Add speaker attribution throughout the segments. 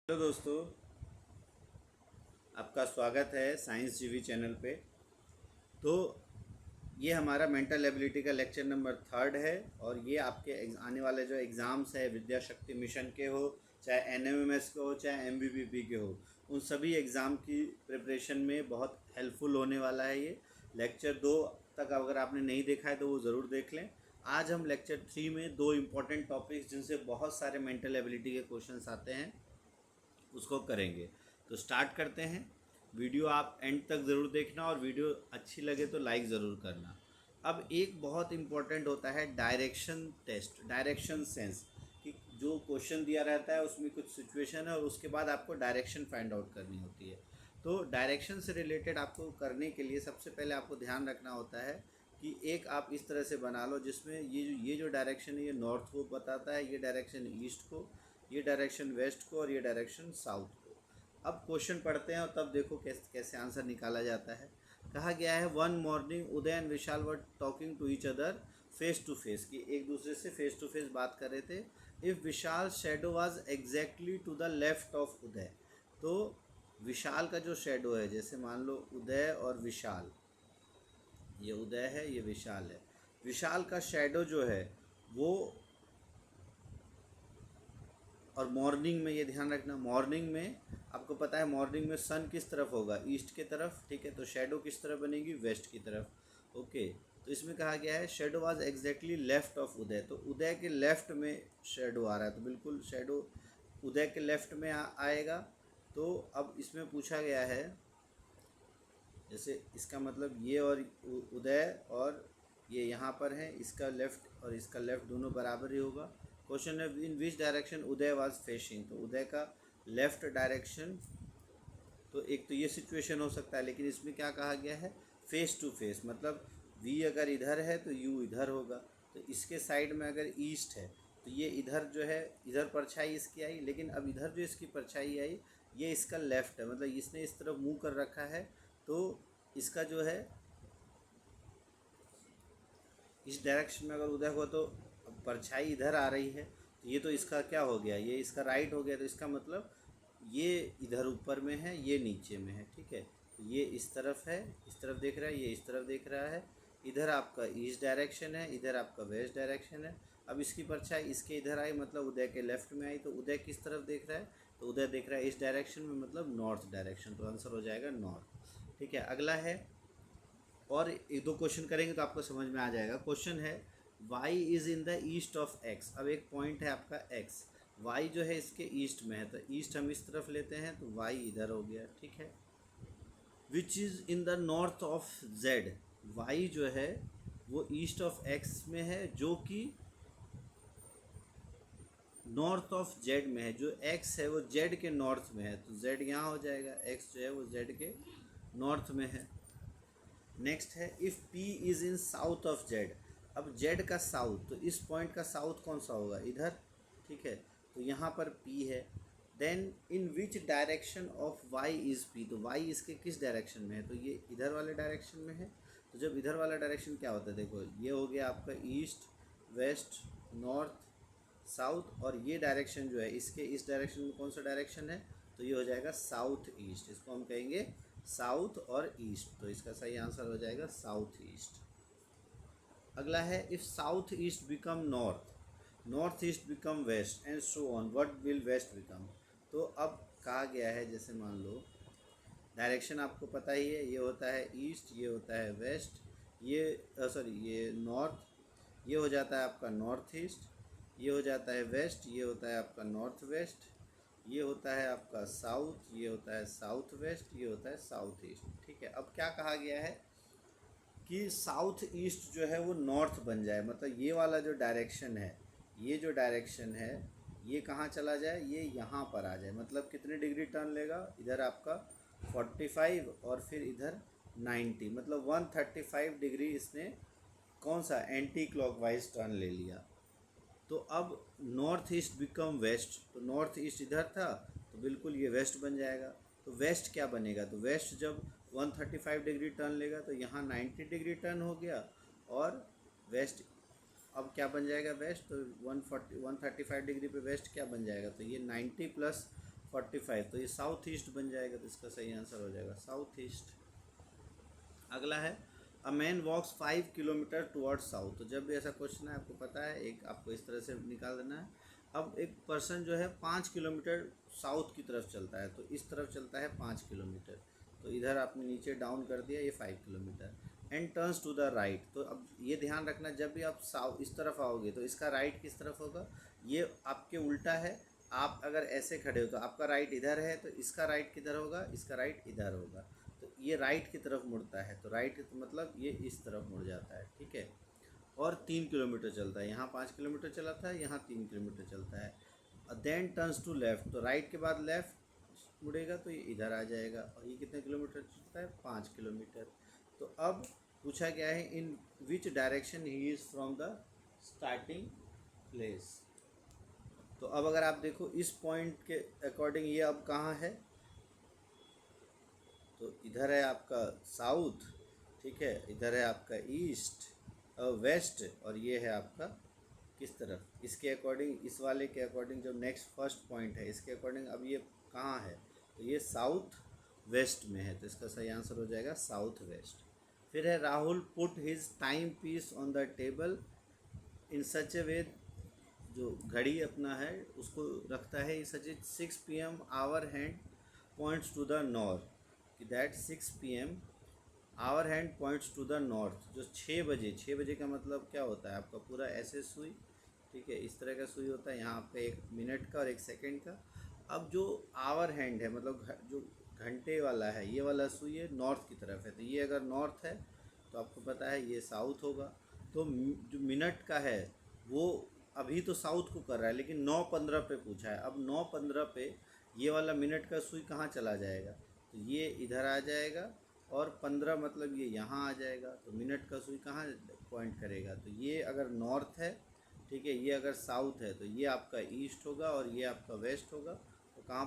Speaker 1: Hello दोस्तों, आपका स्वागत है साइंस जीवी चैनल पे। तो ये हमारा मेंटल एबिलिटी का लेक्चर नंबर 3 है और ये आपके आने वाले जो एग्ज़ाम्स है विद्या शक्ति मिशन के हो, चाहे एनएमएमएस के हो, चाहे एमबीबीपी के हो, उन सभी एग्ज़ाम की प्रिपरेशन में बहुत हेल्पफुल होने वाला है। ये लेक्चर 2 तक अगर आपने नहीं देखा है तो वो ज़रूर देख लें। आज हम लेक्चर 3 में दो इम्पॉर्टेंट टॉपिक्स जिनसे बहुत सारे मेंटल एबिलिटी के क्वेश्चंस आते हैं उसको करेंगे। तो स्टार्ट करते हैं। वीडियो आप एंड तक ज़रूर देखना और वीडियो अच्छी लगे तो लाइक ज़रूर करना। अब एक बहुत इम्पॉर्टेंट होता है डायरेक्शन टेस्ट, डायरेक्शन सेंस, कि जो क्वेश्चन दिया रहता है उसमें कुछ सिचुएशन है और उसके बाद आपको डायरेक्शन फाइंड आउट करनी होती है। तो डायरेक्शन से रिलेटेड आपको करने के लिए सबसे पहले आपको ध्यान रखना होता है कि एक आप इस तरह से बना लो जिसमें ये जो डायरेक्शन है ये नॉर्थ को बताता है, ये डायरेक्शन ईस्ट को, ये डायरेक्शन वेस्ट को और ये डायरेक्शन साउथ को। अब क्वेश्चन पढ़ते हैं और तब देखो कैसे कैसे आंसर निकाला जाता है। कहा गया है one morning Uday and Vishal were talking to each other face to face, कि एक दूसरे से फेस टू फेस बात कर रहे थे। If Vishal shadow was exactly to the left of Uday, तो विशाल का जो शेडो है, जैसे मान लो उदय और विशाल, ये उदय है ये विशाल है, विशाल का शेडो जो है वो, और मॉर्निंग में ये ध्यान रखना, मॉर्निंग में आपको पता है मॉर्निंग में सन किस तरफ होगा, ईस्ट की तरफ, ठीक है। तो शेडो किस तरफ बनेगी, वेस्ट की तरफ। ओके, तो इसमें कहा गया है shadow was exactly left of Uday, तो उदय के लेफ्ट में शेडो आ रहा है, तो बिल्कुल शेडो उदय के लेफ्ट में आएगा। तो अब इसमें पूछा गया है, जैसे इसका मतलब ये और उदय और ये यहाँ पर है, इसका लेफ़्ट और इसका लेफ़्ट दोनों बराबर ही होगा। क्वेश्चन है in which direction Uday was facing, तो उदय का लेफ़्ट डायरेक्शन, तो एक तो ये सिचुएशन हो सकता है, लेकिन इसमें क्या कहा गया है, फेस टू फेस, मतलब वी अगर इधर है तो यू इधर होगा। तो इसके साइड में अगर ईस्ट है तो ये इधर जो है, इधर परछाई इसकी आई, लेकिन अब इधर जो इसकी परछाई आई ये इसका लेफ़्ट है, मतलब इसने इस तरफ मुंह कर रखा है। तो इसका जो है इस डायरेक्शन में अगर उदय हुआ तो परछाई इधर आ रही है, तो ये तो इसका क्या हो गया, ये इसका राइट हो गया। तो इसका मतलब ये इधर ऊपर में है, ये नीचे में है, ठीक है। तो ये इस तरफ है, इस तरफ देख रहा है, ये इस तरफ देख रहा है। इधर आपका ईस्ट डायरेक्शन है, इधर आपका वेस्ट डायरेक्शन है। अब इसकी परछाई इसके इधर आई, मतलब उदय के लेफ्ट में आई, तो उदय किस तरफ देख रहा है, तो उदय देख रहा है इस डायरेक्शन में, मतलब नॉर्थ डायरेक्शन। तो आंसर हो जाएगा नॉर्थ, ठीक है। अगला है, और एक दो क्वेश्चन करेंगे तो आपको समझ में आ जाएगा। क्वेश्चन है y is in the east of x, अब एक पॉइंट है आपका x, y जो है इसके ईस्ट में है, तो ईस्ट हम इस तरफ लेते हैं तो y इधर हो गया, ठीक है। Which is in the north of z, y जो है वो ईस्ट ऑफ x में है, जो कि नॉर्थ ऑफ z में है। जो x है वो z के नॉर्थ में है, तो z यहाँ हो जाएगा, x जो है वो z के नॉर्थ में है। नेक्स्ट है if P is in south of Z, अब Z का साउथ, तो इस पॉइंट का साउथ कौन सा होगा, इधर, ठीक है। तो यहाँ पर P है। Then in which direction of Y is P, तो Y इसके किस डायरेक्शन में है, तो ये इधर वाले डायरेक्शन में है। तो जब इधर वाला डायरेक्शन क्या होता है, देखो ये हो गया आपका ईस्ट, वेस्ट, नॉर्थ, साउथ, और ये डायरेक्शन जो है इसके इस डायरेक्शन में कौन सा डायरेक्शन है, तो ये हो जाएगा साउथ ईस्ट, इसको हम कहेंगे साउथ और ईस्ट। तो इसका सही आंसर हो जाएगा साउथ ईस्ट। अगला है if south east become north, north east become west and so on, what will west become. तो अब कहा गया है, जैसे मान लो डायरेक्शन आपको पता ही है, ये होता है ईस्ट, ये होता है वेस्ट, ये सॉरी ये नॉर्थ, ये हो जाता है आपका नॉर्थ ईस्ट, ये हो जाता है वेस्ट, ये होता है आपका नॉर्थ वेस्ट, ये होता है आपका साउथ, ये होता है साउथ वेस्ट, ये होता है साउथ ईस्ट, ठीक है। अब क्या कहा गया है कि साउथ ईस्ट जो है वो नॉर्थ बन जाए, मतलब ये वाला जो डायरेक्शन है, ये जो डायरेक्शन है ये कहाँ चला जाए, ये यहाँ पर आ जाए। मतलब कितने डिग्री टर्न लेगा, इधर आपका 45 और फिर इधर 90, मतलब 135 डिग्री इसने कौन सा एंटी क्लॉकवाइज टर्न ले लिया। तो अब नॉर्थ ईस्ट बिकम वेस्ट, तो नॉर्थ ईस्ट इधर था तो बिल्कुल ये वेस्ट बन जाएगा। तो वेस्ट क्या बनेगा, तो वेस्ट जब 135 डिग्री टर्न लेगा तो यहाँ 90 डिग्री टर्न हो गया, और वेस्ट अब क्या बन जाएगा वेस्ट, तो 135 डिग्री पे वेस्ट क्या बन जाएगा, तो ये 90 प्लस 45, तो ये साउथ ईस्ट बन जाएगा, तो इसका सही आंसर हो जाएगा साउथ ईस्ट। अगला है a man walks 5 kilometre towards south. तो जब भी ऐसा क्वेश्चन है आपको पता है, एक आपको इस तरह से निकाल देना है। अब एक पर्सन जो है 5 किलोमीटर साउथ की तरफ चलता है, तो इस तरफ चलता है 5 किलोमीटर, तो इधर आपने नीचे डाउन कर दिया ये 5 kilometre. And turns to the right, तो अब ये ध्यान रखना जब भी आप साउथ इस तरफ आओगे तो इसका राइट किस तरफ होगा, ये आपके उल्टा है। आप अगर ऐसे खड़े हो तो आपका राइट इधर है, तो इसका राइट किधर होगा, इसका राइट इधर होगा, तो ये राइट की तरफ मुड़ता है, तो राइट मतलब ये इस तरफ मुड़ जाता है, ठीक है। और 3 किलोमीटर चलता है, यहाँ 5 किलोमीटर चला था, यहाँ 3 किलोमीटर चलता है। देन टर्न्स टू लेफ़्ट, तो राइट के बाद लेफ़्ट मुड़ेगा तो ये इधर आ जाएगा, और ये कितने किलोमीटर चलता है, 5 किलोमीटर। तो अब पूछा गया है in which direction he is from the starting place. तो अब अगर आप देखो इस पॉइंट के अकॉर्डिंग ये अब कहाँ है, तो इधर है आपका साउथ, ठीक है, इधर है आपका ईस्ट और वेस्ट, और ये है आपका किस तरफ, इसके अकॉर्डिंग, इस वाले के अकॉर्डिंग जो नेक्स्ट फर्स्ट पॉइंट है इसके अकॉर्डिंग अब ये कहाँ है, तो ये साउथ वेस्ट में है, तो इसका सही आंसर हो जाएगा साउथ वेस्ट। फिर है Rahul put his timepiece on the table in such a way, जो घड़ी अपना है उसको रखता है such a 6 PM hour hand points to the north, कि that 6 PM hour hand points to the north, जो 6 बजे का मतलब क्या होता है आपका पूरा ऐसे सुई, ठीक है, इस तरह का सुई होता है, यहाँ पे 1 मिनट का और 1 सेकेंड का। अब जो आवर हैंड है मतलब जो घंटे वाला है, ये वाला सुई है नॉर्थ की तरफ है, तो ये अगर नॉर्थ है तो आपको पता है ये साउथ होगा। तो जो मिनट का है वो अभी तो साउथ को कर रहा है, लेकिन 9:15 पे पूछा है, अब 9:15 पे ये वाला मिनट का सुई कहाँ चला जाएगा, तो ये इधर आ जाएगा, और 15 मतलब ये यहाँ आ जाएगा, तो मिनट का सुई कहाँ पॉइंट करेगा, तो ये अगर नॉर्थ है, ठीक है, ये अगर साउथ है तो ये आपका ईस्ट होगा और ये आपका वेस्ट होगा, तो कहाँ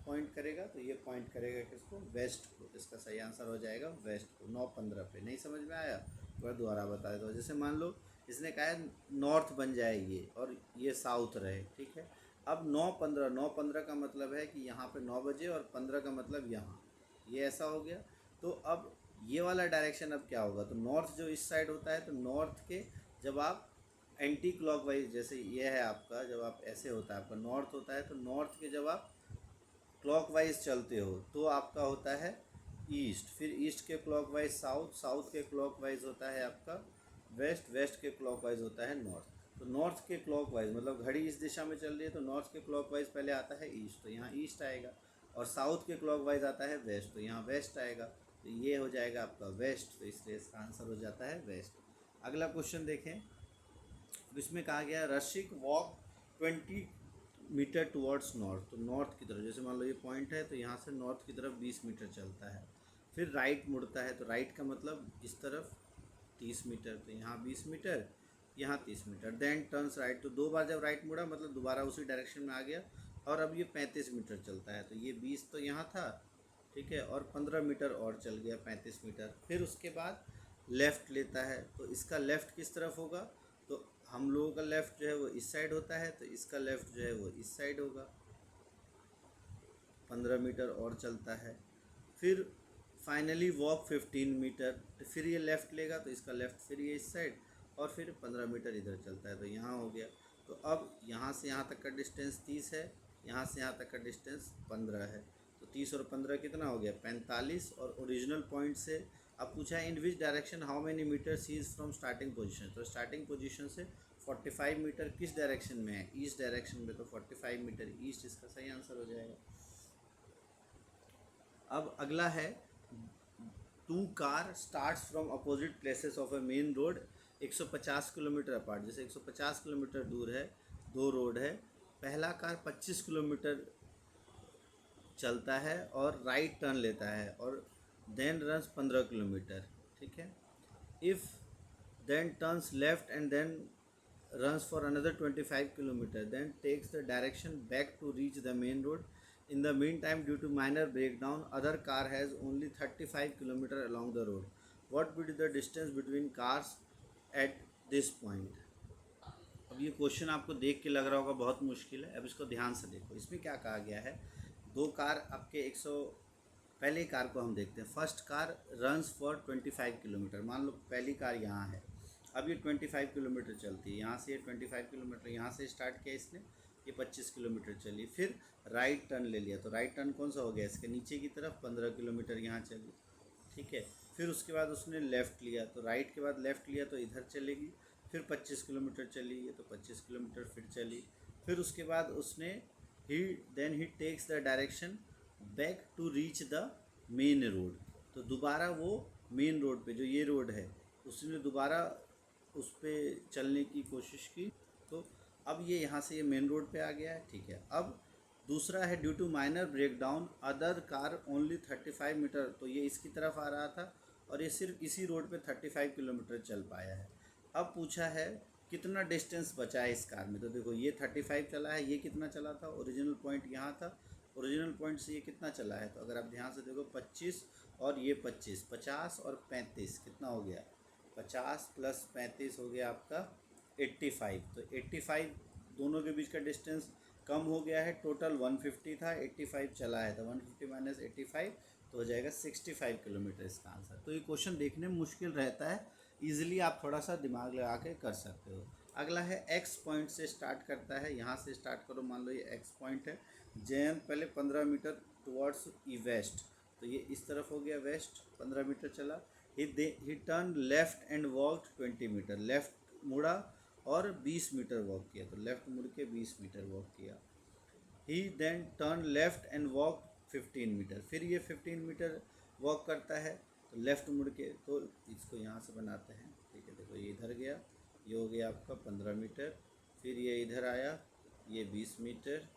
Speaker 1: पॉइंट करेगा, तो ये पॉइंट करेगा किसको, वेस्ट को, इसका सही आंसर हो जाएगा वेस्ट को। 9:15 पे नहीं समझ में आया, एक बार दोबारा बता दो। जैसे मान लो इसने कहा है नॉर्थ बन जाए ये और ये साउथ रहे, ठीक है। अब 9:15 का मतलब है कि यहाँ पे 9 बजे और 15 का मतलब यहाँ, ये ऐसा हो गया। तो अब ये वाला डायरेक्शन अब क्या होगा, तो नॉर्थ जो इस साइड होता है, तो नॉर्थ के जब आप एंटी क्लॉकवाइज, जैसे ये है आपका, जब आप ऐसे होता है आपका नॉर्थ होता है, तो नॉर्थ के जब आप क्लॉकवाइज चलते हो तो आपका होता है ईस्ट, फिर ईस्ट के क्लॉकवाइज साउथ, साउथ के क्लॉकवाइज होता है आपका वेस्ट, वेस्ट के क्लॉकवाइज होता है नॉर्थ। तो नॉर्थ के क्लॉकवाइज मतलब घड़ी इस दिशा में चल रही है, तो नॉर्थ के क्लॉकवाइज पहले आता है ईस्ट, तो यहाँ ईस्ट आएगा, और साउथ के क्लॉकवाइज आता है वेस्ट, तो यहाँ वेस्ट आएगा, तो ये हो जाएगा आपका वेस्ट, तो इसलिए इसका आंसर हो जाता है वेस्ट। अगला क्वेश्चन देखें, इसमें कहा गया रशिक वॉक 20 मीटर टुवर्ड्स नॉर्थ, तो नॉर्थ की तरफ, जैसे मान लो ये पॉइंट है, तो यहाँ से नॉर्थ की तरफ 20 मीटर चलता है, फिर राइट मुड़ता है, तो राइट का मतलब इस तरफ 30 मीटर, तो यहाँ 20 मीटर, यहाँ 30 मीटर। देन टर्न्स राइट, तो 2 बार जब राइट मुड़ा मतलब दोबारा उसी डायरेक्शन में आ गया, और अब ये 35 मीटर चलता है, तो ये 20 तो यहाँ था, ठीक है, और 15 मीटर और चल गया 35 मीटर। फिर उसके बाद लेफ़्ट लेता है, तो इसका लेफ़्ट किस तरफ होगा, तो हम लोगों का लेफ़्ट जो है वो इस साइड होता है, तो इसका लेफ़्ट जो है वो इस साइड होगा, 15 मीटर और चलता है। फिर फाइनली वॉक 15 मीटर, तो फिर ये लेफ़्ट लेगा, तो इसका लेफ़्ट फिर ये इस साइड, और फिर 15 मीटर इधर चलता है, तो यहाँ हो गया। तो अब यहाँ से यहाँ तक का डिस्टेंस 30 है, यहाँ से यहाँ तक का डिस्टेंस 15 है, तो 30 और 15 कितना हो गया, 45, और ओरिजिनल पॉइंट से अब पूछा है in which direction how many metres he is from starting position, तो स्टार्टिंग पोजीशन से 45 मीटर किस डायरेक्शन में है, ईस्ट डायरेक्शन में, तो 45 मीटर ईस्ट इसका सही आंसर हो जाएगा। अब अगला है 2 car starts from opposite places of A main road 150 kilometre apart, जैसे 150 किलोमीटर दूर है, 2 रोड है, पहला कार 25 किलोमीटर चलता है और राइट टर्न लेता है, और देन रन्स 15 किलोमीटर, ठीक है। If then turns left and then runs for another 25 kilometer, then takes the direction back to reach the main road. In the meantime, due to minor breakdown, other car has only 35 kilometer along the road. What would be the distance between cars at this point? अब ये question आपको देख के लग रहा होगा बहुत मुश्किल है, अब इसको ध्यान से देखो। इसमें क्या कहा गया है दो कार आपके 100, पहले कार को हम देखते हैं। First car runs for 25 kilometre. मान लो पहली कार यहाँ है, अब ये 25 किलोमीटर चलती है, यहाँ से ये 25 किलोमीटर, यहाँ से स्टार्ट किया इसने, ये 25 किलोमीटर चली, फिर राइट टर्न ले लिया। तो राइट टर्न कौन सा हो गया, इसके नीचे की तरफ 15 किलोमीटर यहाँ चली, ठीक है। फिर उसके बाद उसने लेफ़्ट लिया, तो राइट के बाद लेफ़्ट लिया तो इधर चलेगी, फिर 25 किलोमीटर चली है, तो 25 किलोमीटर फिर चली। फिर उसके बाद उसने he takes the direction back to reach the main road. तो दोबारा वो मेन रोड पे, जो ये रोड है, उसने दोबारा उस पर चलने की कोशिश की। तो अब ये यहाँ से ये मेन रोड पे आ गया है, ठीक है। अब दूसरा है due to minor breakdown other car only 35 metre. तो ये इसकी तरफ आ रहा था और ये सिर्फ इसी रोड पे 35 किलोमीटर चल पाया है। अब पूछा है कितना डिस्टेंस बचा है इस कार में। तो देखो ये 35 चला है, ये कितना चला था, ओरिजिनल पॉइंट यहाँ था, ओरिजिनल पॉइंट से ये कितना चला है। तो अगर आप ध्यान से देखो 25 और ये 25, 50 और 35 कितना हो गया, 50 प्लस 35 हो गया आपका 85। तो 85 दोनों के बीच का डिस्टेंस कम हो गया है। टोटल 150 था, 85 चला है, तो 150 माइनस 85 तो हो जाएगा 65 किलोमीटर इसका आंसर। तो ये क्वेश्चन देखने में मुश्किल रहता है, इजीली आप थोड़ा सा दिमाग लगा के कर सकते हो। अगला है एक्स पॉइंट से स्टार्ट करता है, यहाँ से स्टार्ट करो, मान लो ये एक्स पॉइंट है। जयंत पहले 15 मीटर टुवर्ड्स ई वेस्ट, तो ये इस तरफ हो गया वेस्ट, 15 मीटर चला। He turn left and walked 20 metre, left मुड़ा और 20 मीटर वॉक किया। तो लेफ़्ट मुड़ के 20 मीटर वॉक किया। He then turn left and walk 15 metre, फिर ये 15 मीटर वॉक करता है, तो लेफ़्ट मुड़ के, तो इसको यहाँ से बनाते हैं, ठीक है। देखो ये इधर गया, ये हो गया आपका 15 मीटर, फिर ये इधर आया, ये 20 मीटर,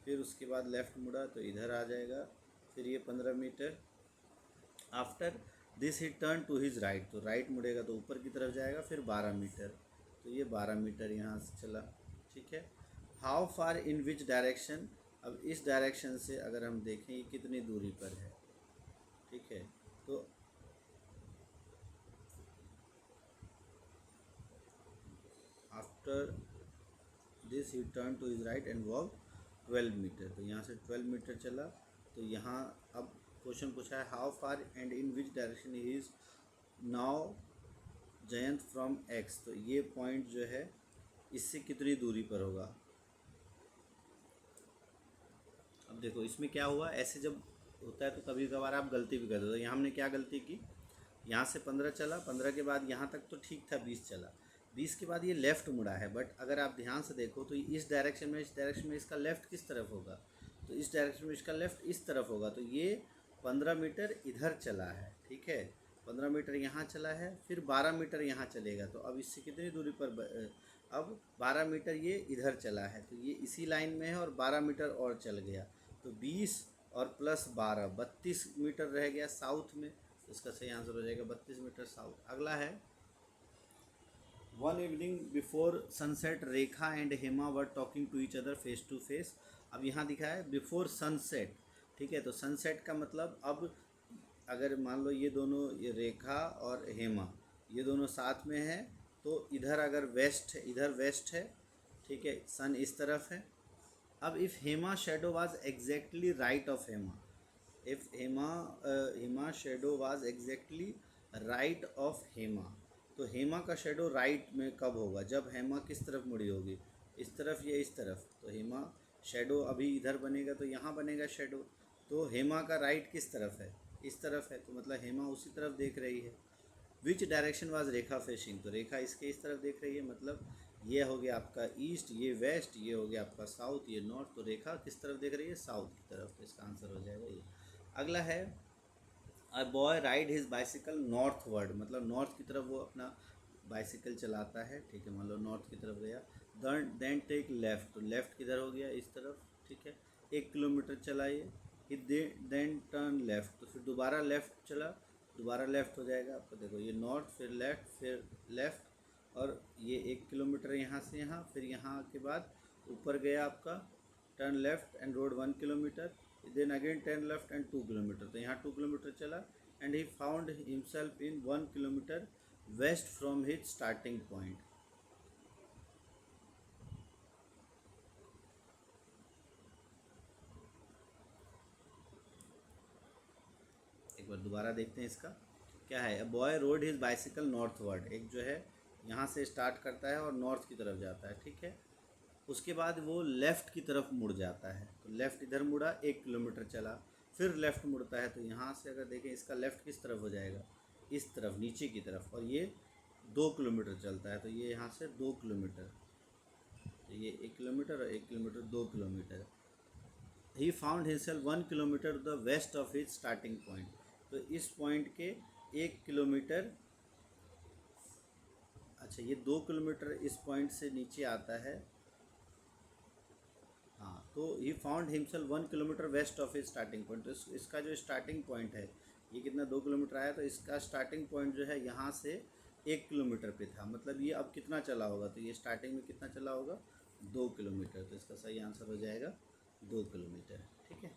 Speaker 1: फिर उसके बाद लेफ़्ट मुड़ा तो इधर आ जाएगा, फिर ये 15 metre. After this he turn to his right, तो राइट मुड़ेगा तो ऊपर की तरफ जाएगा, फिर 12 मीटर, तो ये 12 मीटर यहाँ से चला, ठीक है। How far in which direction, अब इस डायरेक्शन से अगर हम देखें ये कितनी दूरी पर है, ठीक है। तो after this he turn to his right and walk 12 metre, तो यहाँ से 12 मीटर चला। तो यहाँ अब क्वेश्चन पूछा है how far and in which direction he is now Jayant from x. तो ये पॉइंट जो है इससे कितनी दूरी पर होगा। अब देखो इसमें क्या हुआ, ऐसे जब होता है तो कभी कभार आप गलती भी कर दो। तो यहाँ हमने क्या गलती की, यहाँ से 15 चला, 15 के बाद यहाँ तक तो ठीक था, 20 चला, 20 के बाद ये लेफ़्ट मुड़ा है। बट अगर आप ध्यान से देखो तो इस डायरेक्शन में इसका लेफ़्ट किस तरफ होगा, तो इस डायरेक्शन में इसका लेफ़्ट इस तरफ होगा। तो ये 15 मीटर इधर चला है, ठीक है, 15 मीटर यहाँ चला है, फिर 12 मीटर यहाँ चलेगा। तो अब इससे कितनी दूरी पर, अब 12 मीटर ये इधर चला है, तो ये इसी लाइन में है और 12 मीटर और चल गया, तो 20 और प्लस 12 32 मीटर रह गया साउथ में। इसका सही आंसर हो जाएगा 32 मीटर साउथ। अगला है one evening before sunset Rekha and Hema were talking to each other face to face. अब यहाँ दिखा है बिफोर सनसेट, ठीक है। तो सनसेट का मतलब, अब अगर मान लो ये दोनों, ये रेखा और हेमा ये दोनों साथ में हैं, तो इधर अगर वेस्ट है, इधर वेस्ट है, ठीक है, सन इस तरफ है। अब if Hema shadow was exactly right of Hema, if Hema shadow was exactly right of Hema, तो हेमा का शेडो राइट में कब होगा, जब हेमा किस तरफ मुड़ी होगी, इस तरफ या इस तरफ। तो हेमा शेडो अभी इधर बनेगा तो यहाँ बनेगा शेडो, तो हेमा का राइट किस तरफ है, इस तरफ है, तो मतलब हेमा उसी तरफ देख रही है। Which direction was Rekha facing, तो रेखा इसके इस तरफ देख रही है, मतलब ये हो गया आपका ईस्ट, ये वेस्ट, ये हो गया आपका साउथ, ये नॉर्थ। तो रेखा किस तरफ देख रही है, साउथ की तरफ, तो इसका आंसर हो जाएगा ये। अगला है a boy ride his bicycle northward, मतलब नॉर्थ की तरफ वो अपना बाइसिकल चलाता है, ठीक है, मान लो नॉर्थ की तरफ गया। देन टेक लेफ़्ट, तो लेफ़्ट किधर हो गया, इस तरफ, ठीक है। 1 किलोमीटर चलाइए, देन टर्न लेफ़्ट, तो फिर दोबारा लेफ़्ट चला, दोबारा लेफ़्ट हो जाएगा आपको। देखो ये नॉर्थ, फिर लेफ़्ट, फिर लेफ़्ट, और ये 1 किलोमीटर यहाँ से यहाँ, फिर यहाँ के बाद ऊपर गया आपका, turn left and rode 1 kilometre, then again turn left and 2 kilometre. तो यहाँ 2 किलोमीटर चला and he found himself in 1 kilometre west from his starting point. बार दोबारा देखते हैं इसका क्या है। A boy rode his bicycle northward, एक जो है यहाँ से स्टार्ट करता है और नॉर्थ की तरफ जाता है, ठीक है। उसके बाद वो लेफ़्ट की तरफ मुड़ जाता है, तो लेफ़्ट इधर मुड़ा 1 किलोमीटर चला, फिर लेफ़्ट मुड़ता है, तो यहाँ से अगर देखें इसका लेफ़्ट किस तरफ हो जाएगा, इस तरफ नीचे की तरफ, और ये 2 किलोमीटर चलता है, तो ये यहाँ से 2 किलोमीटर, तो ये 1 किलोमीटर और 1 kilometre 2 kilometre. He found himself 1 kilometre the west of his starting point, तो इस पॉइंट के 1 किलोमीटर, अच्छा ये 2 किलोमीटर इस पॉइंट से नीचे आता है, हाँ, तो ही found himself 1 kilometre waste of his starting point, तो इसका जो स्टार्टिंग पॉइंट है ये कितना 2 किलोमीटर आया, तो इसका स्टार्टिंग पॉइंट जो है यहाँ से 1 किलोमीटर पे था, मतलब ये अब कितना चला होगा, तो ये स्टार्टिंग में कितना चला होगा 2 किलोमीटर, तो इसका सही आंसर हो जाएगा 2 किलोमीटर, ठीक है।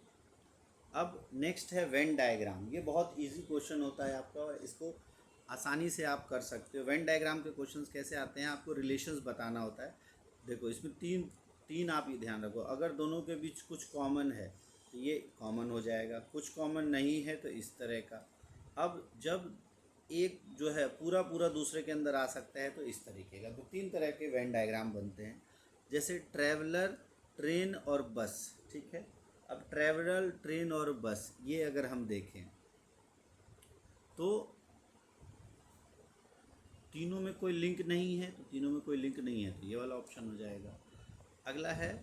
Speaker 1: अब नेक्स्ट है वेन डायग्राम, ये बहुत इजी क्वेश्चन होता है आपका और इसको आसानी से आप कर सकते हो। वेन डायग्राम के क्वेश्चंस कैसे आते हैं, आपको रिलेशंस बताना होता है। देखो इसमें तीन आप ये ध्यान रखो, अगर दोनों के बीच कुछ कॉमन है तो ये कॉमन हो जाएगा, कुछ कॉमन नहीं है तो इस तरह का। अब जब एक जो है पूरा पूरा दूसरे के अंदर आ सकता है तो इस तरीके का, तो 3 तरह के वेन डायग्राम बनते हैं, जैसे ट्रैवलर, ट्रेन और बस, ठीक है। अब ट्रैवलर, ट्रेन और बस, ये अगर हम देखें तो तीनों में कोई लिंक नहीं है, तो तीनों में कोई लिंक नहीं है तो ये वाला ऑप्शन हो जाएगा। अगला है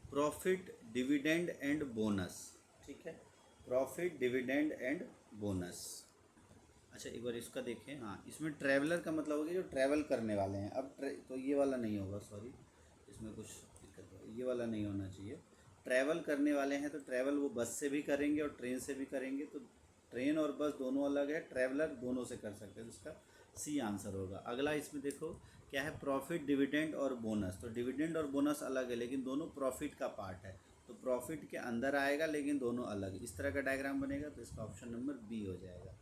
Speaker 1: प्रॉफिट, डिविडेंड एंड बोनस, ठीक है, प्रॉफिट, डिविडेंड एंड बोनस। अच्छा एक बार इसका देखें, हाँ इसमें ट्रैवलर का मतलब हो गया जो ट्रैवल करने वाले हैं। अब तो ये वाला नहीं होगा, सॉरी इसमें कुछ दिक्कत है, ये वाला नहीं होना चाहिए। ट्रैवल करने वाले हैं तो ट्रैवल वो बस से भी करेंगे और ट्रेन से भी करेंगे, तो ट्रेन और बस दोनों अलग है, ट्रैवलर दोनों से कर सकते हैं, तो इसका सी आंसर होगा। अगला इसमें देखो क्या है, प्रॉफिट, डिविडेंड और बोनस, तो डिविडेंड और बोनस अलग है लेकिन दोनों प्रॉफिट का पार्ट है, तो प्रॉफिट के अंदर आएगा लेकिन दोनों अलग, इस तरह का डायग्राम बनेगा, तो इसका ऑप्शन नंबर बी हो जाएगा।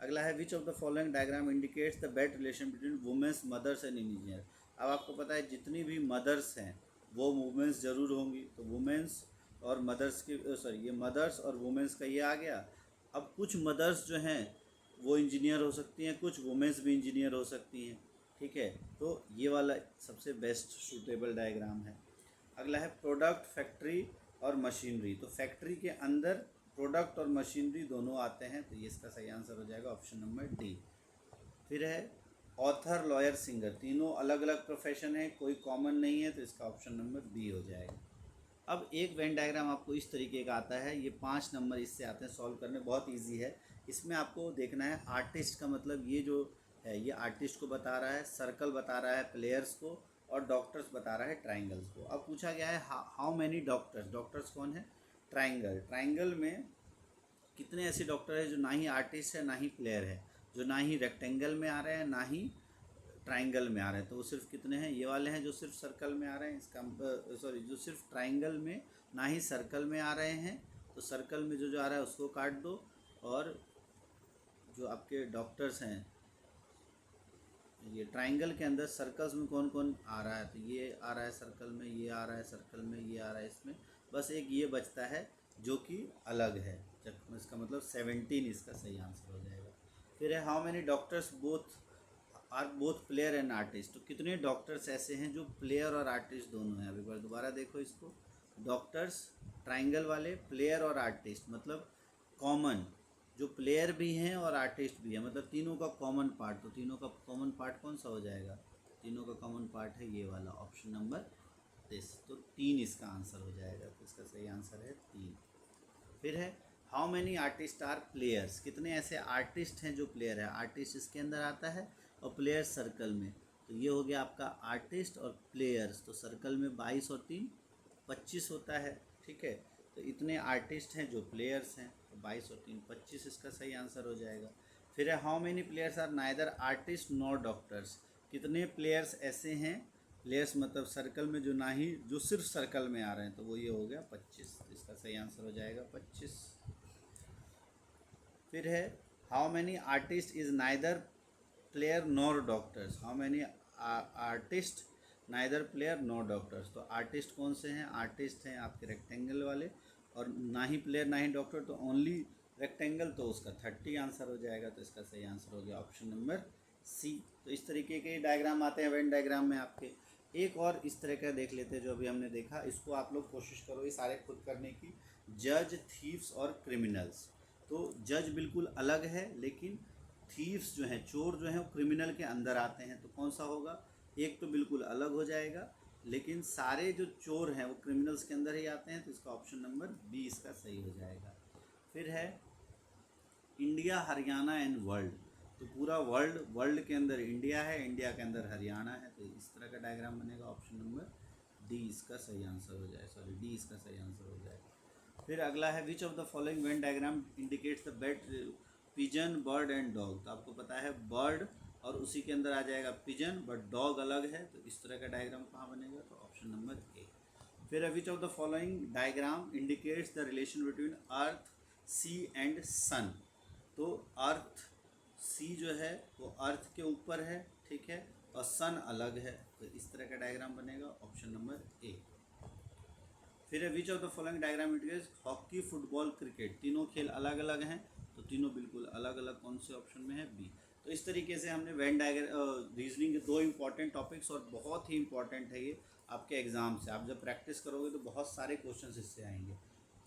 Speaker 1: अगला है विच of the following diagram indicates the bed relation between women's, mothers and engineer. अब आपको पता है जितनी भी मदर्स हैं वो वुमेंस ज़रूर होंगी, तो वुमेंस और मदर्स की, सॉरी ये मदर्स और वुमेंस का ये आ गया। अब कुछ मदर्स जो हैं वो इंजीनियर हो सकती हैं, कुछ वुमेंस भी इंजीनियर हो सकती हैं, ठीक है, तो ये वाला सबसे बेस्ट सूटेबल डायग्राम है। अगला है प्रोडक्ट, फैक्ट्री और मशीनरी, तो फैक्ट्री के अंदर प्रोडक्ट और मशीनरी दोनों आते हैं, तो ये इसका सही आंसर हो जाएगा ऑप्शन नंबर डी। फिर है ऑथर, लॉयर, सिंगर, तीनों अलग अलग प्रोफेशन है, कोई कॉमन नहीं है, तो इसका ऑप्शन नंबर बी हो जाएगा। अब एक वेन डायग्राम आपको इस तरीके का आता है, ये 5 नंबर इससे आते हैं सॉल्व करने, बहुत इजी है। इसमें आपको देखना है आर्टिस्ट का मतलब, ये जो है ये आर्टिस्ट को बता रहा है, सर्कल बता रहा है प्लेयर्स को, और डॉक्टर्स बता रहा है ट्राइंगल्स को। अब पूछा गया है हाउ मैनी डॉक्टर्स, डॉक्टर्स कौन है, ट्राइंगल, ट्राइंगल में कितने ऐसे डॉक्टर हैं जो ना ही आर्टिस्ट है ना ही प्लेयर है, जो ना ही रेक्टेंगल में आ रहे हैं ना ही ट्राइंगल में आ रहे हैं, तो वो सिर्फ कितने हैं, ये वाले हैं जो सिर्फ सर्कल में आ रहे हैं, इसका सॉरी जो सिर्फ ट्राइंगल में ना ही सर्कल में आ रहे हैं, तो सर्कल में जो जो आ रहा है उसको काट दो, और जो आपके डॉक्टर्स हैं ये ट्राइंगल के अंदर सर्कल्स में कौन कौन आ रहा है, तो ये आ रहा है सर्कल में, ये आ रहा है सर्कल में, ये आ रहा है इसमें, बस एक ये बचता है जो कि अलग है, जब इसका मतलब 17 इसका सही आंसर हो जाएगा। फिर है how many doctors both player and artist, तो कितने डॉक्टर्स ऐसे हैं जो प्लेयर और आर्टिस्ट दोनों हैं। अब एक बार दोबारा देखो इसको, डॉक्टर्स ट्राइंगल वाले, प्लेयर और आर्टिस्ट, मतलब कॉमन, जो प्लेयर भी हैं और आर्टिस्ट भी हैं, मतलब तीनों का कॉमन पार्ट, तो तीनों का कॉमन पार्ट कौन सा हो जाएगा, तीनों का कॉमन पार्ट है ये वाला ऑप्शन नंबर 30, तो 3 इसका आंसर हो जाएगा, तो इसका सही आंसर है 3। फिर है how many artist are players, कितने ऐसे आर्टिस्ट हैं जो प्लेयर है, आर्टिस्ट इसके अंदर आता है और प्लेयर्स सर्कल में, तो ये हो गया आपका आर्टिस्ट और प्लेयर्स, तो सर्कल में 22 और 3 25 होता है, ठीक है, तो इतने आर्टिस्ट हैं जो प्लेयर्स हैं, तो 22 और 3 25 इसका सही आंसर हो जाएगा। फिर है how many players are neither artist nor doctors, कितने प्लेयर्स ऐसे हैं, प्लेयर्स मतलब सर्कल में जो ना ही, जो सिर्फ सर्कल में आ रहे हैं, तो वो ये हो गया 25, इसका सही आंसर हो जाएगा 25। फिर है how many artist is neither player nor doctors, how many artist neither player nor doctors, तो आर्टिस्ट कौन से हैं, आर्टिस्ट हैं आपके रेक्टेंगल वाले, और ना ही प्लेयर ना ही डॉक्टर, तो ओनली रेक्टेंगल, तो उसका 30 आंसर हो जाएगा। तो इसका सही आंसर हो गया ऑप्शन नंबर सी। तो इस तरीके के डायग्राम आते हैं वेन डायग्राम में आपके। एक और इस तरह का देख लेते हैं जो अभी हमने देखा, इसको आप लोग कोशिश करो ये सारे खुद करने की। जज, थीव्स और क्रिमिनल्स। तो जज बिल्कुल अलग है, लेकिन थीव्स जो हैं, चोर जो हैं, वो क्रिमिनल के अंदर आते हैं। तो कौन सा होगा? एक तो बिल्कुल अलग हो जाएगा, लेकिन सारे जो चोर हैं वो क्रिमिनल्स के अंदर ही आते हैं। तो इसका ऑप्शन नंबर बी इसका सही हो जाएगा। फिर है इंडिया, हरियाणा एंड वर्ल्ड। तो पूरा वर्ल्ड के अंदर इंडिया है, इंडिया के अंदर हरियाणा है। तो इस तरह का डायग्राम बनेगा। ऑप्शन नंबर डी इसका सही आंसर हो जाए, सॉरी डी इसका सही आंसर हो जाएगा। फिर अगला है विच of the following Venn diagram indicates the bed, pigeon, bird and dog. तो आपको पता है बर्ड और उसी के अंदर आ जाएगा पिजन, बट डॉग अलग है। तो इस तरह का डायग्राम कहाँ बनेगा? तो ऑप्शन नंबर ए। फिर which of the following diagram indicates the relation between earth, sea and sun. तो अर्थ, सी जो है वो अर्थ के ऊपर है, ठीक है, और सन अलग है। तो इस तरह का डायग्राम बनेगा। Option number A. फिर which of the following diagram indicates hockey, football, cricket. तीनों खेल अलग अलग हैं, तो तीनों बिल्कुल अलग अलग। कौन से ऑप्शन में है? बी। तो इस तरीके से हमने वेन डायग्राम, रीजनिंग के दो इंपॉर्टेंट टॉपिक्स, और बहुत ही इंपॉर्टेंट है ये आपके एग्ज़ाम से। आप जब प्रैक्टिस करोगे तो बहुत सारे क्वेश्चन इससे आएंगे।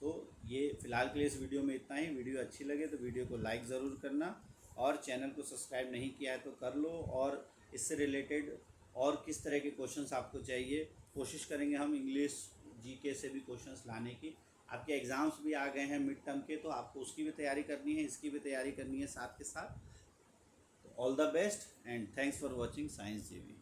Speaker 1: तो ये फ़िलहाल के लिए इस वीडियो में इतना ही। वीडियो अच्छी लगे तो वीडियो को लाइक ज़रूर करना, और चैनल को सब्सक्राइब नहीं किया है तो कर लो। और इससे रिलेटेड और किस तरह के क्वेश्चंस आपको चाहिए, कोशिश करेंगे हम इंग्लिश, जीके से भी क्वेश्चंस लाने की। आपके एग्ज़ाम्स भी आ गए हैं मिड टर्म के, तो आपको उसकी भी तैयारी करनी है, इसकी भी तैयारी करनी है साथ के साथ। तो all the best and thanks for watching science जीवी।